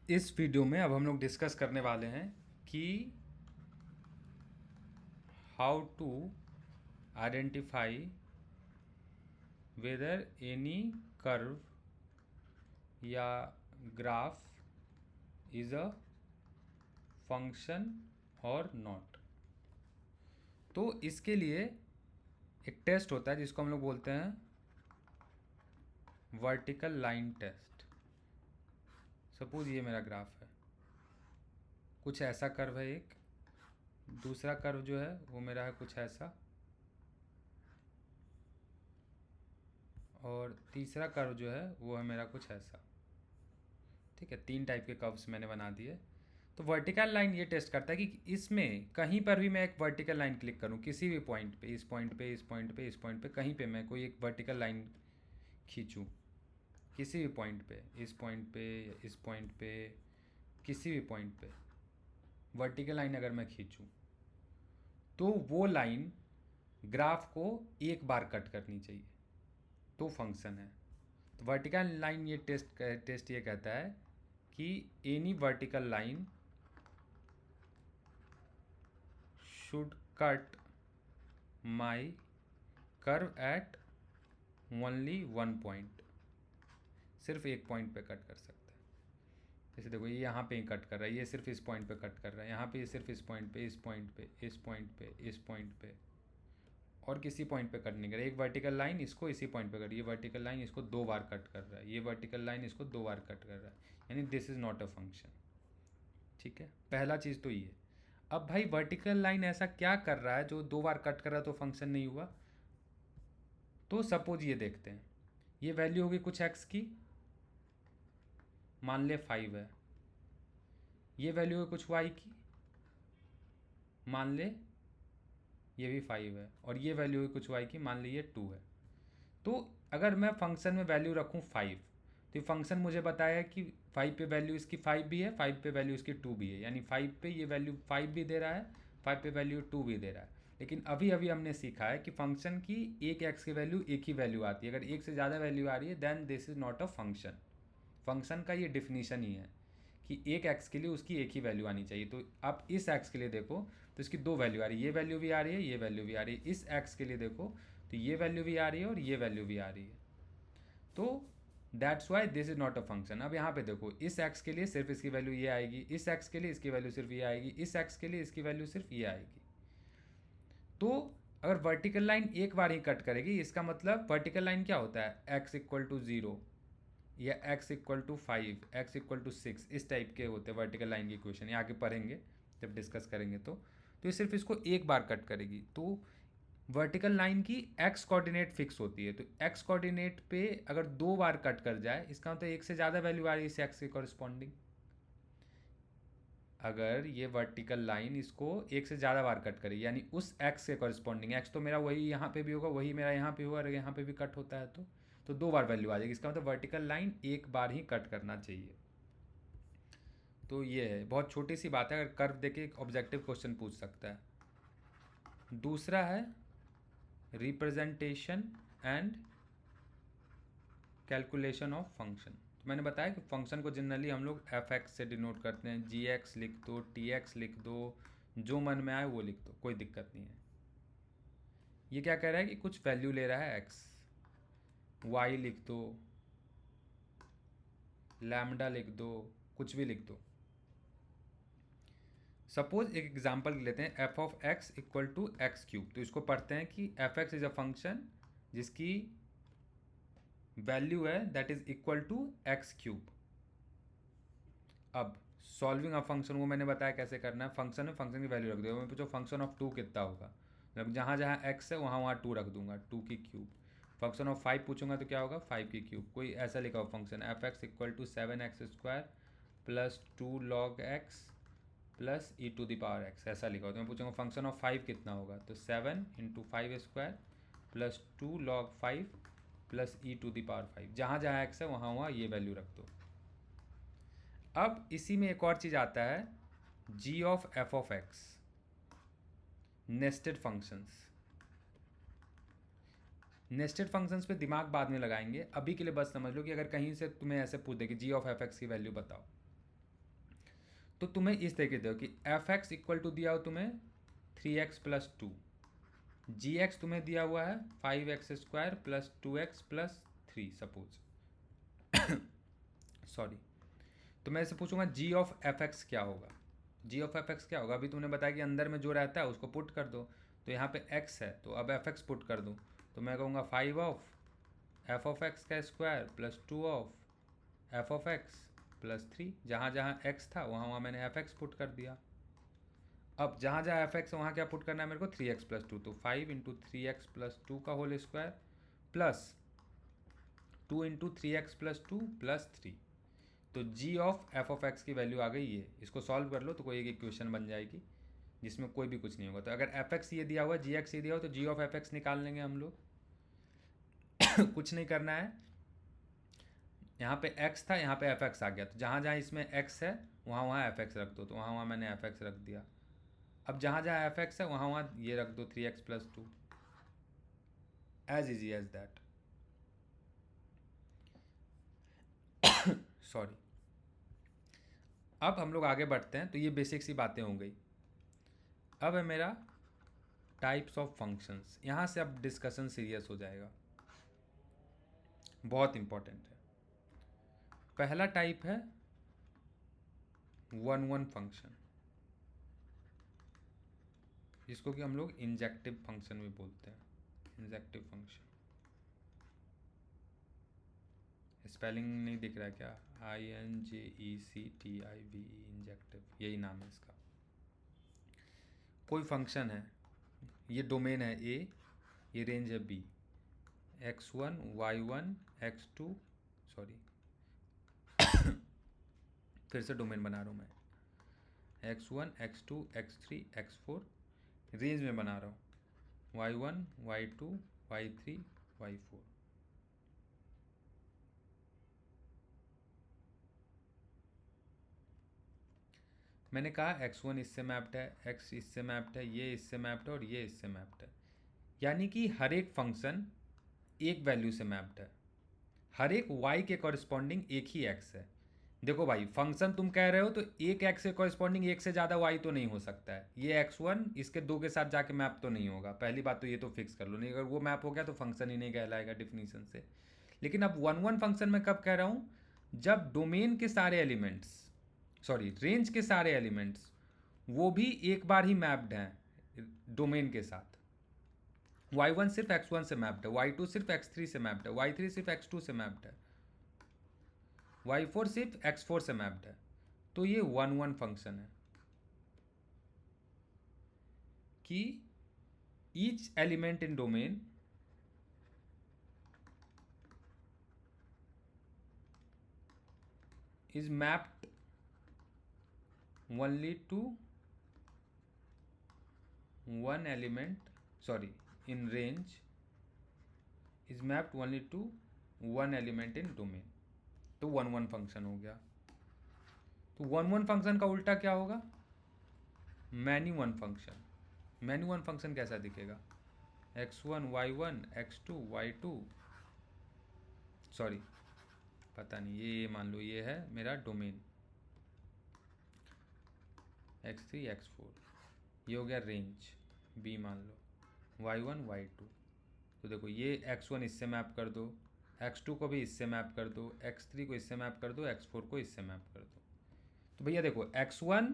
इस वीडियो में अब हम लोग डिस्कस करने वाले हैं कि how to identify whether any curve या ग्राफ इज अ फंक्शन और नॉट। तो इसके लिए एक टेस्ट होता है जिसको हम लोग बोलते हैं वर्टिकल लाइन टेस्ट। सपोज ये मेरा ग्राफ है, कुछ ऐसा कर्व है, एक दूसरा कर्व जो है वो मेरा है कुछ ऐसा, और तीसरा कर्व जो है वो है मेरा कुछ ऐसा। ठीक है, 3 टाइप के कर्व्स मैंने बना दिए। तो वर्टिकल लाइन ये टेस्ट करता है कि इसमें कहीं पर भी मैं एक वर्टिकल लाइन क्लिक करूँ, किसी भी पॉइंट पे, इस पॉइंट पे, इस पॉइंट पे, इस पॉइंट पे, कहीं पे मैं कोई एक वर्टिकल लाइन खींचूँ, किसी भी पॉइंट पे, इस पॉइंट पे, इस पॉइंट पे, किसी भी पॉइंट पे वर्टिकल लाइन अगर मैं खींचूँ तो वो लाइन ग्राफ को एक बार कट करनी चाहिए, तो फंक्शन है। तो वर्टिकल लाइन ये टेस्ट ये कहता है कि any vertical line should cut my curve at only one point, सिर्फ एक पॉइंट पे कट कर सकता है। जैसे देखो ये यहाँ पे ही कट कर रहा है, ये सिर्फ इस पॉइंट पे कट कर रहा है, यहाँ पे ये सिर्फ इस पॉइंट पे, इस पॉइंट पे, इस पॉइंट पे, इस पॉइंट पे, और किसी पॉइंट पे कट नहीं कर रहा है। एक वर्टिकल लाइन इसको इसी पॉइंट पे कट, ये वर्टिकल लाइन इसको 2 बार कट कर रहा है, ये वर्टिकल लाइन इसको 2 बार कट कर रहा है, यानी this is not a function. ठीक है, पहला चीज़ तो ये। अब भाई वर्टिकल लाइन ऐसा क्या कर रहा है जो 2 बार कट कर रहा है तो फंक्शन नहीं हुआ? तो सपोज ये देखते हैं, ये वैल्यू होगी कुछ एक्स की, मान ले 5 है। ये वैल्यू है कुछ वाई की, मान ले ये भी 5 है, और ये वैल्यू है कुछ वाई की, मान ली ये 2 है। तो अगर मैं फंक्शन में वैल्यू रखूँ 5, तो फंक्शन मुझे बताया कि 5 पे वैल्यू इसकी 5 भी है, 5 पे वैल्यू इसकी 2 भी है, यानी 5 पे ये वैल्यू 5 भी दे रहा है, 5 पे वैल्यू 2 भी दे रहा है। लेकिन अभी अभी हमने सीखा है कि फंक्शन की एक एक्स की वैल्यू एक ही वैल्यू आती है, अगर एक से ज़्यादा वैल्यू आ रही है then this is not a function. Function का ये डिफिनीशन ही है कि एक एक्स के लिए उसकी एक ही वैल्यू आनी चाहिए। तो आप इस एक्स के लिए देखो तो इसकी 2 वैल्यू आ रही है, ये वैल्यू भी आ रही है, ये वैल्यू भी आ रही है। इस एक्स के लिए देखो तो ये वैल्यू भी आ रही है और ये वैल्यू भी आ रही है। तो that's why this is not a function. अब यहाँ पे देखो, इस एक्स के लिए सिर्फ इसकी वैल्यू ये आएगी, इस एक्स के लिए इसकी वैल्यू सिर्फ ये आएगी, इस एक्स के लिए इसकी वैल्यू सिर्फ ये आएगी। तो अगर वर्टिकल लाइन एक बार ही कट करेगी, इसका मतलब वर्टिकल लाइन क्या होता है, एक्स इक्वल टू 0 या x equal to 5, x equal to 6, इस टाइप के होते हैं वर्टिकल लाइन की इक्वेशन। ये आगे पढ़ेंगे जब डिस्कस करेंगे। तो ये सिर्फ इसको एक बार कट करेगी। तो वर्टिकल लाइन की एक्स कोऑर्डिनेट फिक्स होती है, तो एक्स कोऑर्डिनेट पे अगर 2 बार कट कर जाए, इसका मतलब एक से ज़्यादा वैल्यू आ रही है इस एक्स के कॉरस्पॉन्डिंग। अगर ये वर्टिकल लाइन इसको एक से ज़्यादा बार कट करे, यानी उस एक्स के कॉरस्पॉन्डिंग, एक्स तो मेरा वही यहाँ पे भी होगा, वही मेरा यहाँ पे होगा, अगर यहाँ पे भी कट होता है तो 2 बार वैल्यू आ जाएगी। इसका मतलब वर्टिकल लाइन एक बार ही कट करना चाहिए। तो ये है, बहुत छोटी सी बात है, अगर कर्व देके एक ऑब्जेक्टिव क्वेश्चन पूछ सकता है। दूसरा है representation and calculation of function. तो मैंने बताया कि फंक्शन को जनरली हम लोग एफ एक्स से डिनोट करते हैं, जी एक्स लिख दो, टी एक्स लिख दो, जो मन में आए वो लिख दो, कोई दिक्कत नहीं है। ये क्या कह रहा है कि कुछ वैल्यू ले रहा है एक्स, वाई लिख दो, लैम्डा लिख दो, कुछ भी लिख दो। सपोज एक एग्जांपल लेते हैं, f of x equal to x cube. तो इसको पढ़ते हैं कि f x is a function जिसकी वैल्यू है that is equal to x cube. अब सॉल्विंग अ फंक्शन वो मैंने बताया कैसे करना है। फंक्शन में फंक्शन की वैल्यू रख दो, मैं पूछो फंक्शन ऑफ 2 कितना होगा, मतलब जहाँ जहाँ एक्स है वहाँ वहाँ 2 रख दूंगा, 2 की क्यूब। फंक्शन ऑफ 5 पूछूंगा तो क्या होगा, 5 की क्यूब। कोई ऐसा लिखा हो function f x equal to 7x² plus 2 log x plus e to the power x, ऐसा लिखा हो तो मैं पूछूंगा फंक्शन ऑफ 5 कितना होगा, तो 7 into 5² plus 2 log 5 plus e to the power 5। जहाँ जहाँ एक्स है वहाँ वहाँ ये वैल्यू रख दो। अब इसी में एक और चीज़ आता है, g of f of x, nested functions. Nested functions पे दिमाग बाद में लगाएंगे, अभी के लिए बस समझ लो कि अगर कहीं से तुम्हें ऐसे पूछ दे कि जी ऑफ एफ एक्स की वैल्यू बताओ, तो तुम्हें इस तरीके दो कि एफ एक्स इक्वल टू दिया हो तुम्हें 3x प्लस 2, जी एक्स तुम्हें दिया हुआ है 5x² plus 2x plus 3 suppose sorry. तो मैं इससे पूछूंगा जी ऑफ एफ एक्स क्या होगा। जी ऑफ एफ एक्स क्या होगा, अभी तुमने बताया कि अंदर में जो रहता है उसको पुट कर दो, तो यहाँ पे x है तो अब एफ एक्स पुट कर दूँ, तो मैं कहूँगा 5 ऑफ एफ ऑफ एक्स का square plus 2 of f of x plus 3। जहाँ जहाँ x था वहाँ वहाँ मैंने एफ एक्स पुट कर दिया। अब जहाँ जहाँ एफ एक्स वहाँ क्या पुट करना है मेरे को 3x प्लस 2, तो 5 इंटू 3x प्लस 2 का whole square plus 2 into 3x plus 2 plus 3। तो g of f of x की वैल्यू आ गई ये। इसको सॉल्व कर लो तो कोई एक इक्वेशन बन जाएगी जिसमें कोई भी कुछ नहीं होगा। तो अगर एफ एक्स ये दिया हुआ, जी एक्स ये दिया हो, तो जी ऑफ एफ एक्स निकाल लेंगे हम लोग कुछ नहीं करना है। यहाँ पे x था, यहाँ पे एफ एक्स आ गया, तो जहाँ जहाँ इसमें x है वहाँ वहाँ एफ एक्स रख दो, तो वहाँ वहाँ मैंने एफ एक्स रख दिया। अब जहाँ जहाँ एफ एक्स है वहाँ वहाँ ये रख दो 3x plus 2, as easy as that. Sorry. अब हम लोग आगे बढ़ते हैं, तो ये बेसिक सी बातें हो गई। अब है मेरा टाइप्स ऑफ फंक्शंस। यहाँ से अब डिस्कशन सीरियस हो जाएगा, बहुत इंपॉर्टेंट है। पहला टाइप है 1 फंक्शन, जिसको कि हम लोग इंजेक्टिव फंक्शन भी बोलते हैं। इंजेक्टिव फंक्शन, स्पेलिंग नहीं दिख रहा है क्या? INJECTIVE, इंजेक्टिव, यही नाम है इसका। कोई फंक्शन है, ये डोमेन है A, ये रेंज है B, x1 y1 x2, sorry फिर से डोमेन बना रहा हूँ मैं, x1 x2 x3 x4 range में बना रहा हूँ, y1 y2 y3 y4। मैंने कहा x1 इससे मैप्ड है, x इससे मैप्ड है, ये इससे मैप्ड है और ये इससे मैप्ड है। यानी कि हर एक फंक्शन एक वैल्यू से मैप्ड है, हर एक y के कॉरस्पॉन्डिंग एक ही x है। देखो भाई, फंक्शन तुम कह रहे हो तो एक x के कॉरस्पॉन्डिंग एक से ज़्यादा y तो नहीं हो सकता है। ये x1 इसके 2 के साथ जाके मैप तो नहीं होगा, पहली बात तो ये तो फिक्स कर लो, नहीं अगर वो मैप हो गया तो फंक्शन ही नहीं कहलाएगा डिफिनीशन से। लेकिन अब 1 फंक्शन में कब कह रहा हूँ, जब डोमेन के सारे एलिमेंट्स, सॉरी रेंज के सारे एलिमेंट्स वो भी एक बार ही मैप्ड हैं डोमेन के साथ। y1 सिर्फ x1 से मैप्ड है, y2 सिर्फ x3 से मैप्ड है, y3 सिर्फ x2 से मैप्ड है, y4 सिर्फ x4 से मैप्ड है। तो ये 1 फंक्शन है कि each element in domain is mapped only to one element, sorry, in range is mapped only to one element in domain। तो 1 फंक्शन हो गया। तो 1 फंक्शन का उल्टा क्या होगा, many one function. Many one function कैसा दिखेगा, x1 y1 x2 y2, sorry पता नहीं, ये मान लो ये है मेरा डोमेन x3 x4, ये हो गया रेंज B मान लो, y1 y2। तो देखो ये x1 इससे मैप कर दो, x2 को भी इससे मैप कर दो, x3 को इससे मैप कर दो, x4 को इससे मैप कर दो। तो भैया देखो x1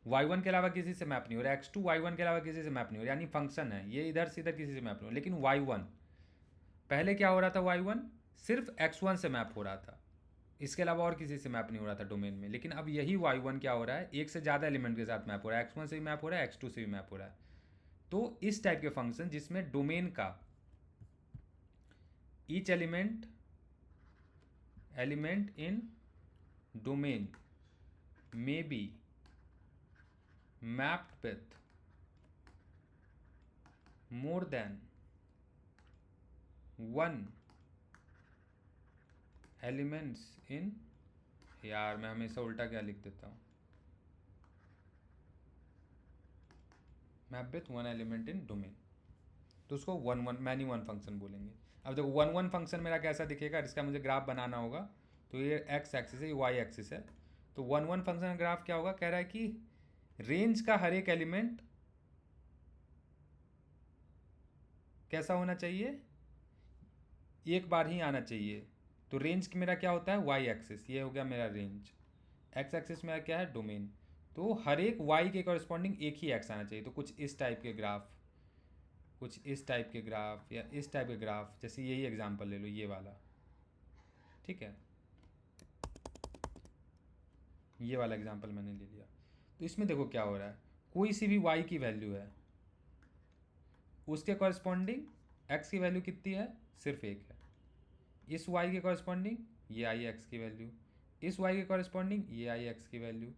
y1 के अलावा किसी से मैप नहीं हो रहा, x2 y1 के अलावा किसी से मैप नहीं हो रहा, यानी फंक्शन है ये इधर से इधर किसी से मैप नहीं हो रहा। लेकिन y1 पहले क्या हो रहा था, y1 सिर्फ x1 से मैप हो रहा था, इसके अलावा और किसी से मैप नहीं हो रहा था डोमेन में। लेकिन अब यही y1 क्या हो रहा है, एक से ज़्यादा एलिमेंट के साथ मैप हो रहा है, x1 से भी मैप हो रहा है, x2 से भी मैप हो रहा है। तो इस टाइप के फंक्शन जिसमें डोमेन का each element in domain may be mapped with more than one elements in, यार मैं हमेशा उल्टा क्या लिख देता हूँ, map with one element in domain, तो उसको मैनी वन फंक्शन बोलेंगे। अब देखो 1 फंक्शन मेरा कैसा दिखेगा, इसका मुझे ग्राफ बनाना होगा। तो ये x एक्सिस है, ये y एक्सिस है। तो 1 1 फंक्शन ग्राफ क्या होगा, कह रहा है कि रेंज का हर एक एलिमेंट कैसा होना चाहिए, एक बार ही आना चाहिए। तो रेंज मेरा क्या होता है, वाई एक्सिस, ये हो गया मेरा रेंज। एक्स एक्सिस मेरा क्या है, डोमेन। तो हर एक वाई के कॉरस्पॉन्डिंग एक ही एक्स आना चाहिए। तो कुछ इस टाइप के ग्राफ, कुछ इस टाइप के ग्राफ या इस टाइप के ग्राफ, जैसे यही एग्जांपल ले लो, ये वाला, ठीक है, ये वाला एग्जांपल मैंने ले लिया। तो इसमें देखो क्या हो रहा है, कोई सी भी वाई की वैल्यू है, उसके कॉरस्पॉन्डिंग एक्स की वैल्यू कितनी है, सिर्फ एक है। इस वाई के कॉरस्पॉन्डिंग ये आई एक्स की वैल्यू, इस वाई के कॉरस्पॉन्डिंग ये आई एक्स की वैल्यू।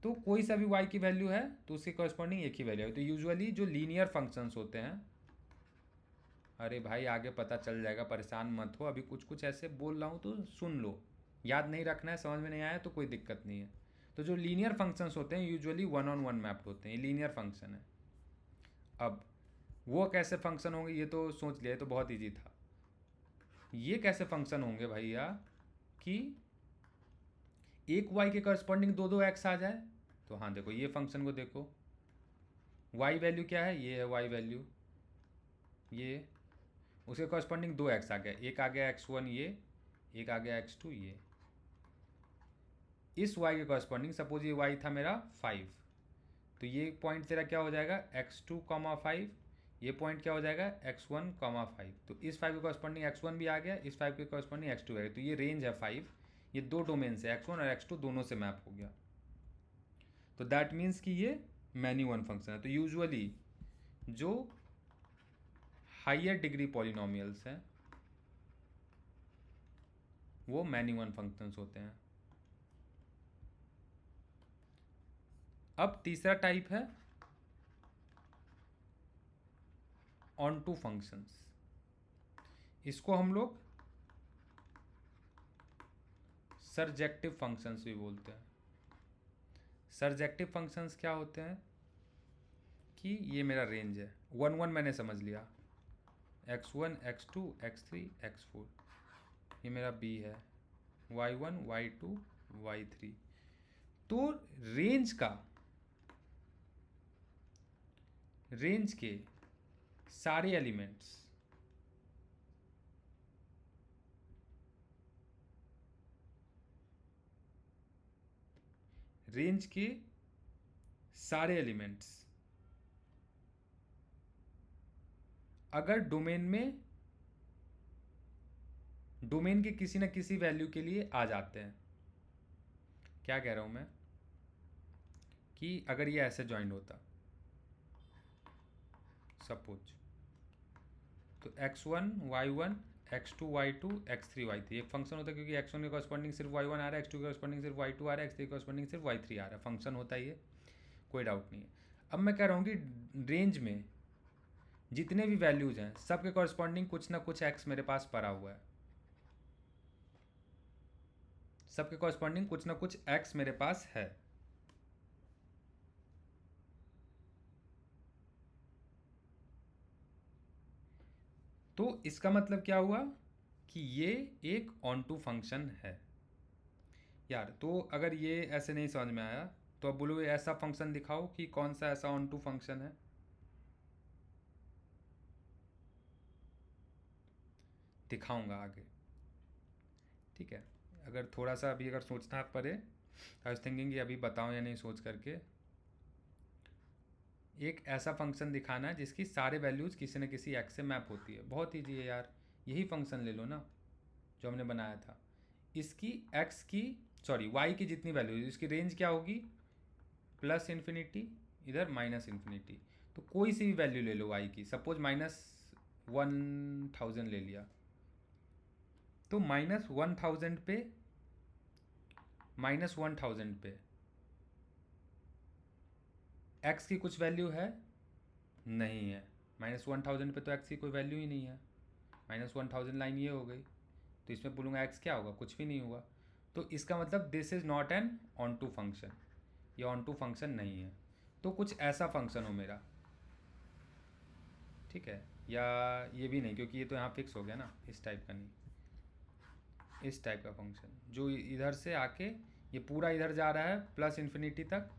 तो कोई सा भी वाई की वैल्यू है तो उसके कॉरस्पॉन्डिंग एक ही वैल्यू है। तो यूजुअली जो लीनियर फंक्शंस होते हैं, अरे भाई आगे पता चल जाएगा, परेशान मत हो, अभी कुछ कुछ ऐसे बोल रहा हूँ तो सुन लो, याद नहीं रखना है, समझ में नहीं आया तो कोई दिक्कत नहीं है। तो जो लीनियर फंक्शंस होते हैं यूजुअली 1 on 1 मैप्ड होते हैं, ये लीनियर फंक्शन है। अब वो कैसे फंक्शन होंगे ये तो सोच लिया, तो बहुत ईजी था। ये कैसे फंक्शन होंगे भैया कि एक वाई के करस्पॉन्डिंग दो दो एक्स आ जाए। तो हाँ देखो ये फंक्शन को देखो, वाई वैल्यू क्या है, ये है वाई वैल्यू, ये उसके करस्पॉन्डिंग दो एक्स आ गया, एक आ गया x1 ये, एक आ गया x2 ये। इस y के कॉरस्पॉन्डिंग सपोज ये y था मेरा 5, तो ये पॉइंट तेरा क्या हो जाएगा, x2, 5, ये पॉइंट क्या हो जाएगा, x1, 5। तो इस 5 के कॉरस्पॉन्डिंग x1 भी आ गया, इस 5 के कॉरस्पॉन्डिंग x2 आ गया। तो ये रेंज है 5, ये दो डोमेन से x1 और x2 दोनों से मैप हो गया। तो दैट मीन्स कि ये मैनी वन फंक्शन है। तो यूजुअली जो हायर डिग्री पॉलिनोमियल्स हैं वो मैनी वन फंक्शंस होते हैं। अब तीसरा टाइप है ऑन टू फंक्शंस। इसको हम लोग सरजेक्टिव फंक्शंस भी बोलते हैं। सरजेक्टिव फंक्शंस क्या होते हैं कि ये मेरा रेंज है, 1 1 मैंने समझ लिया, x1, x2, x3, x4, ये मेरा b है, y1, y2, y3। तो रेंज के सारे एलिमेंट्स अगर डोमेन के किसी न किसी वैल्यू के लिए आ जाते हैं, क्या कह रहा हूं मैं, कि अगर ये ऐसे ज्वाइंट होता सपोज, तो x1, y1, x2, y2, x3, y3 एक फंक्शन होता है, क्योंकि x1 के कॉरस्पॉन्डिंग सिर्फ y1 आ रहा है, x2 के कॉरस्पॉन्डिंग सिर्फ y2 आ रहा है, x3 के कॉरस्पॉन्डिंग सिर्फ y3 आ रहा है, फंक्शन होता है ये, कोई डाउट नहीं है। अब मैं कह रहा हूँ कि रेंज में जितने भी वैल्यूज हैं सबके कॉरस्पॉन्डिंग कुछ ना कुछ x मेरे पास पड़ा हुआ है, सबके कॉरस्पॉन्डिंग कुछ ना कुछ x मेरे पास है। तो इसका मतलब क्या हुआ कि ये एक ऑन टू फंक्शन है यार। तो अगर ये ऐसे नहीं समझ में आया तो अब बोलो ऐसा फंक्शन दिखाओ कि कौन सा ऐसा ऑन टू फंक्शन है। दिखाऊंगा आगे, ठीक है। अगर थोड़ा सा अभी अगर सोचना पड़े, आई वाज थिंकिंग कि अभी बताऊं या नहीं सोच करके, एक ऐसा फंक्शन दिखाना है जिसकी सारे वैल्यूज़ किसी न किसी एक्स से मैप होती है। बहुत ईजी है यार, यही फंक्शन ले लो ना जो हमने बनाया था। इसकी एक्स की सॉरी वाई की जितनी वैल्यू, इसकी रेंज क्या होगी, प्लस इन्फिनिटी इधर माइनस इन्फिनिटी। तो कोई सी भी वैल्यू ले लो वाई की, सपोज -1000 ले लिया, तो -1000 पे एक्स की कुछ वैल्यू है, नहीं है। -1000 पे तो एक्स की कोई वैल्यू ही नहीं है, -1000 लाइन ये हो गई। तो इसमें बोलूँगा एक्स क्या होगा, कुछ भी नहीं हुआ। तो इसका मतलब this is not an onto function, ये ऑन टू फंक्शन नहीं है। तो कुछ ऐसा फंक्शन हो मेरा, ठीक है, या ये भी नहीं क्योंकि ये तो यहाँ फिक्स हो गया ना, इस टाइप का नहीं, इस टाइप का फंक्शन जो इधर से आके ये पूरा इधर जा रहा है प्लस इन्फिनिटी तक,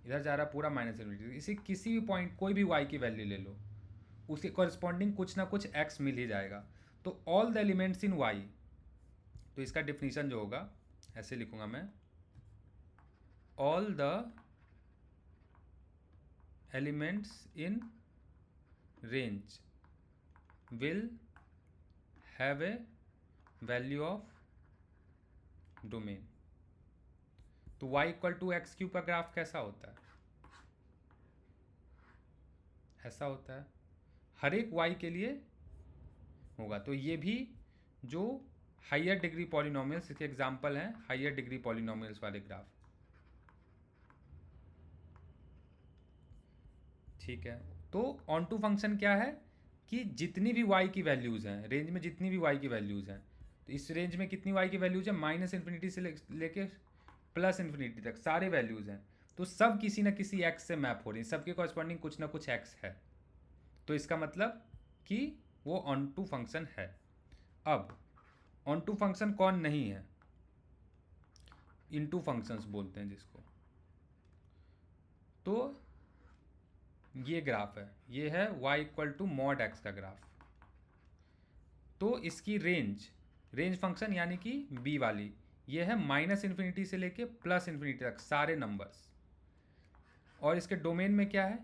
इधर जा रहा है पूरा माइनस इन्फिनिटी। इसी किसी भी पॉइंट कोई भी y की वैल्यू ले लो, उसके कॉरस्पॉन्डिंग कुछ ना कुछ x मिल ही जाएगा। तो all the elements in y, तो इसका डिफिनीशन जो होगा ऐसे लिखूंगा मैं, all the elements in range will have a value of domain. तो y equal to x cube का ग्राफ कैसा होता है? ऐसा होता है, हर एक y के लिए होगा। तो ये भी जो हायर डिग्री पॉलिनोमियल्स, इसके एग्जांपल हैं हायर डिग्री पॉलिनोमियल्स वाले ग्राफ। ठीक है, तो ऑन टू फंक्शन क्या है कि जितनी भी y की वैल्यूज़ हैं रेंज में, जितनी भी y की वैल्यूज़ हैं, तो इस रेंज में कितनी y की वैल्यूज़ है, माइनस इन्फिनिटी से लेके प्लस इन्फिनिटी तक सारे वैल्यूज़ हैं, तो सब किसी ना किसी x से मैप हो रही हैं, सबके कॉरस्पॉन्डिंग कुछ ना कुछ x है। तो इसका मतलब कि वो ऑन टू फंक्शन है। अब ऑन टू फंक्शन कौन नहीं है? इनटू फंक्शंस बोलते हैं जिसको। तो ये ग्राफ है, ये है y equal to mod x का ग्राफ। तो इसकी रेंज फंक्शन यानी कि b वाली, ये है माइनस इन्फिनिटी से लेके प्लस इन्फिनिटी तक सारे नंबर्स। और इसके डोमेन में क्या है?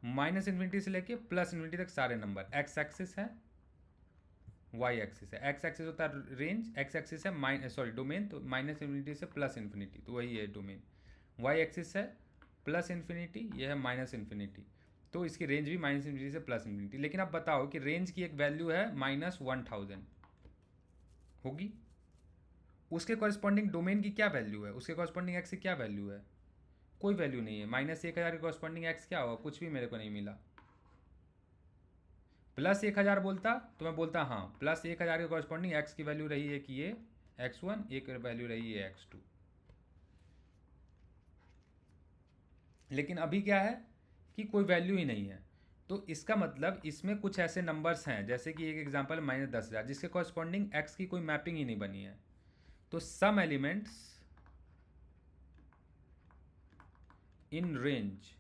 माइनस इन्फिनिटी से लेके प्लस इन्फिनिटी तक सारे नंबर। एक्स एक्सिस है, वाई एक्सिस है। एक्स एक्सिस होता है रेंज, एक्स एक्सिस है डोमेन, तो माइनस इन्फिनिटी से प्लस इन्फिनिटी, तो वही है डोमेन। वाई एक्सिस है प्लस इन्फिनिटी, ये है माइनस इन्फिनिटी, तो इसकी रेंज भी माइनस इन्फिनिटी से प्लस इन्फिनिटी। लेकिन आप बताओ कि रेंज की एक वैल्यू है -1000 होगी, उसके कॉरस्पॉन्डिंग डोमेन की क्या वैल्यू है, उसके कॉरस्पॉन्डिंग एक्स की क्या वैल्यू है? कोई वैल्यू नहीं है। -1000 के कॉरस्पॉन्डिंग एक्स क्या होगा? कुछ भी मेरे को नहीं मिला। +1000 बोलता तो मैं बोलता हाँ, +1000 के कॉरस्पॉन्डिंग एक्स की वैल्यू रही है कि ये x1, एक वैल्यू रही है x2। लेकिन अभी क्या है कि कोई वैल्यू ही नहीं है। तो इसका मतलब इसमें कुछ ऐसे नंबर्स हैं, जैसे कि एक एग्जांपल -10,000, जिसके कॉरस्पॉन्डिंग x की कोई मैपिंग ही नहीं बनी है। तो some elements in range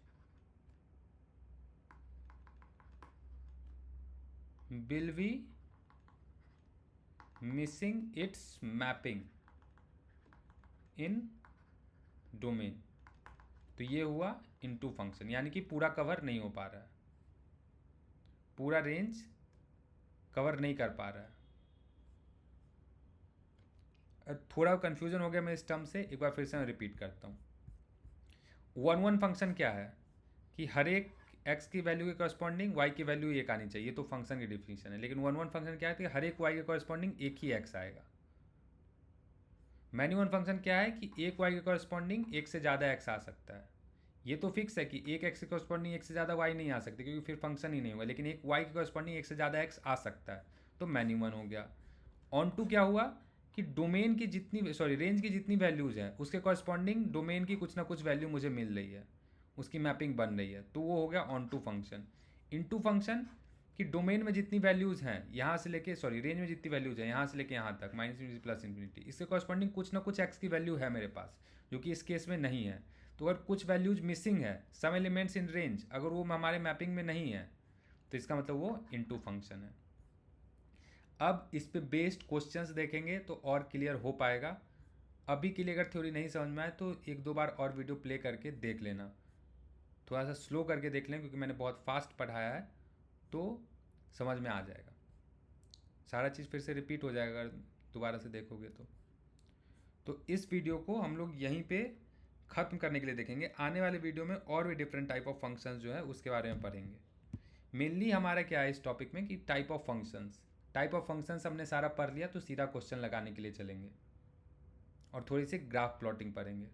will be missing its mapping in domain। तो ये हुआ इनटू फंक्शन, यानी कि पूरा कवर नहीं हो पा रहा है, पूरा रेंज कवर नहीं कर पा रहा है। थोड़ा कंफ्यूजन हो गया मैं इस टर्म से, एक बार फिर से मैं रिपीट करता हूँ। 1 फंक्शन क्या है कि हर एक x की वैल्यू के कॉरस्पॉन्डिंग y की वैल्यू एक आनी चाहिए, तो फंक्शन की डिफिनीशन है। लेकिन 1 फंक्शन क्या है कि हर एक y के कॉरस्पॉन्डिंग एक ही x आएगा। मैनी वन फंक्शन क्या है कि एक y के कॉरस्पॉन्डिंग एक से ज़्यादा x आ सकता है। ये तो फिक्स है कि एक x के कॉरस्पॉन्डिंग एक से ज़्यादा y नहीं आ सकती, क्योंकि फिर फंक्शन ही नहीं होगा। लेकिन एक y के कॉरस्पॉन्डिंग एक से ज़्यादा x आ सकता है, तो मैनी वन हो गया। ऑन टू क्या हुआ कि डोमेन की जितनी रेंज की जितनी वैल्यूज़ हैं उसके कॉरस्पॉन्डिंग डोमेन की कुछ ना कुछ वैल्यू मुझे मिल रही है, उसकी मैपिंग बन रही है, तो वो हो गया onto function. Into function कि डोमेन में जितनी वैल्यूज़ हैं यहाँ से लेके रेंज में जितनी वैल्यूज़ हैं यहाँ से लेके यहाँ तक -इन्फिनिटी प्लस इन्फिनिटी, इसके कॉरस्पॉन्डिंग कुछ ना कुछ x की वैल्यू है मेरे पास, जो कि इस केस में नहीं है। तो अगर कुछ वैल्यूज मिसिंग है, सम एलिमेंट्स इन रेंज, अगर वो हमारे मैपिंग में नहीं है, तो इसका मतलब वो इनटू फंक्शन है। अब इस पे बेस्ड क्वेश्चंस देखेंगे तो और क्लियर हो पाएगा। अभी के लिए अगर थ्योरी नहीं समझ में आए तो 1-2 बार और वीडियो प्ले करके देख लेना, थोड़ा सा स्लो करके देख लें, क्योंकि मैंने बहुत फास्ट पढ़ाया है, तो समझ में आ जाएगा। सारा चीज़ फिर से रिपीट हो जाएगा अगर दोबारा से देखोगे तो इस वीडियो को हम लोग यहीं पे ख़त्म करने के लिए देखेंगे। आने वाले वीडियो में और भी डिफरेंट टाइप ऑफ फंक्शंस जो है उसके बारे में पढ़ेंगे। मेनली हमारा क्या है इस टॉपिक में कि टाइप ऑफ फंक्शंस हमने सारा पढ़ लिया, तो सीधा क्वेश्चन लगाने के लिए चलेंगे और थोड़ी सी ग्राफ प्लॉटिंग पढ़ेंगे।